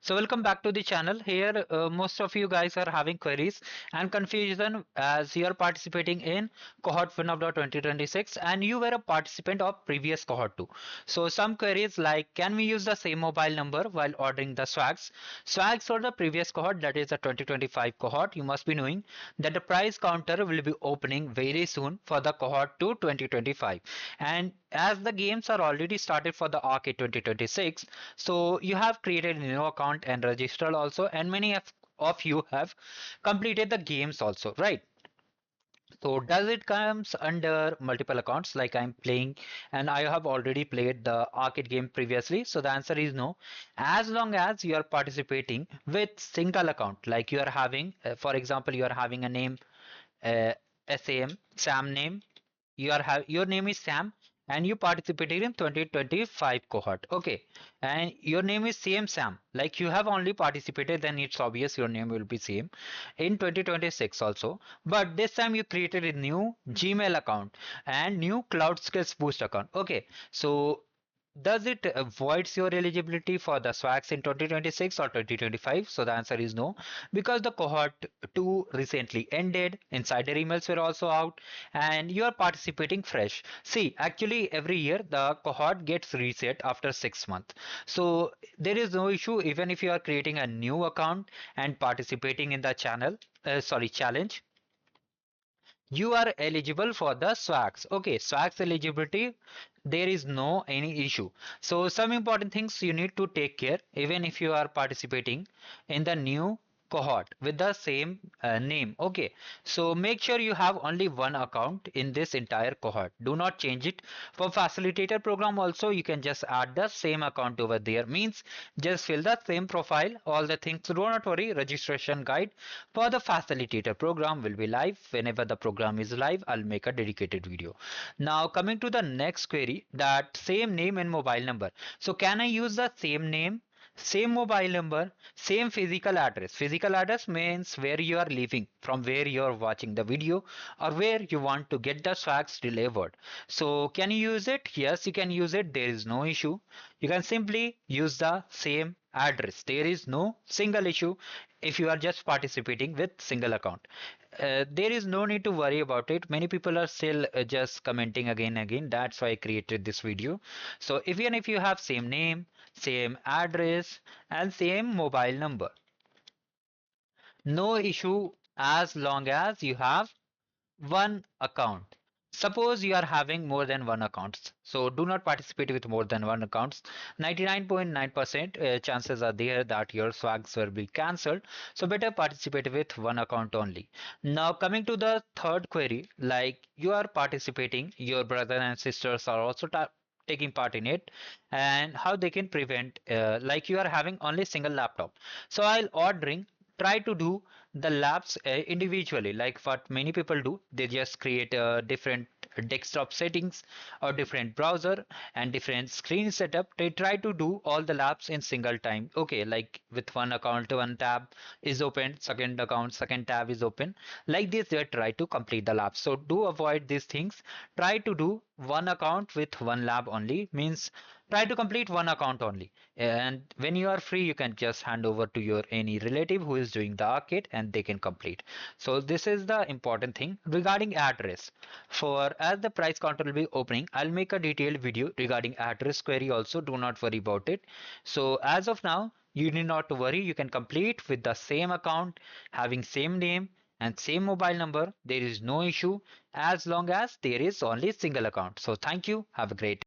So welcome back to the channel. Here, most of you guys are having queries and confusion as you are participating in cohort 1 of the 2026 and you were a participant of previous cohort 2. So some queries like, can we use the same mobile number while ordering the swags? Swags for the previous cohort, that is the 2025 cohort. You must be knowing that the price counter will be opening very soon for the cohort 2 2025. And as the games are already started for the Arcade 2026, so you have created a new account and registered also, and many of you have completed the games also, right? So does it comes under multiple accounts like I'm playing and I have already played the arcade game previously? So the answer is no. As long as you are participating with single account, like you are having, for example, you are having a name, uh, Sam name, your name is Sam and you participated in 2025 cohort. Okay. And your name is same Sam. Like you have only participated, then it's obvious your name will be same in 2026 also. But this time you created a new Gmail account and new Cloud Skills Boost account. Okay. So does it voids your eligibility for the swags in 2026 or 2025? So the answer is no, because the cohort 2 recently ended, insider emails were also out, and you are participating fresh. See, actually every year the cohort gets reset after 6 months. So there is no issue even if you are creating a new account and participating in the challenge, you are eligible for the swags. Okay, swags eligibility, there is no any issue. So some important things you need to take care even if you are participating in the new cohort with the same name. Okay, so make sure you have only one account in this entire cohort. Do not change it. For facilitator program also you can just add the same account over there, means just fill the same profile, all the things. So do not worry, registration guide for the facilitator program will be live. Whenever the program is live, I'll make a dedicated video. Now coming to the next query, that same name and mobile number. So can I use the same name, same mobile number, same physical address? Physical address means where you are living, from where you are watching the video, or where you want to get the swags delivered. So can you use it? Yes, you can use it. There is no issue. You can simply use the same address. There is no single issue if you are just participating with single account. There is no need to worry about it. Many people are still just commenting again and again. That's why I created this video. So even if you have same name, same address and same mobile number, no issue as long as you have one account. Suppose you are having more than one accounts, so do not participate with more than one accounts. 99.9% chances are there that your swags will be cancelled, so better participate with one account only. Now coming to the third query, like you are participating, your brother and sisters are also taking part in it, and how they can prevent, like you are having only single laptop. So while ordering, try to do the labs individually, like what many people do. They just create different desktop settings or different browser and different screen setup. They try to do all the labs in single time. Okay, like with one account, one tab is open, second account, second tab is open, like this they try to complete the lab. So do avoid these things. Try to do one account with one lab only, means try to complete one account only, and when you are free you can just hand over to your any relative who is doing the arcade and they can complete. So this is the important thing regarding address. For as the price counter will be opening, I'll make a detailed video regarding address query also. Do not worry about it. So as of now you need not to worry, you can complete with the same account having same name and same mobile number. There is no issue as long as there is only single account. So thank you, have a great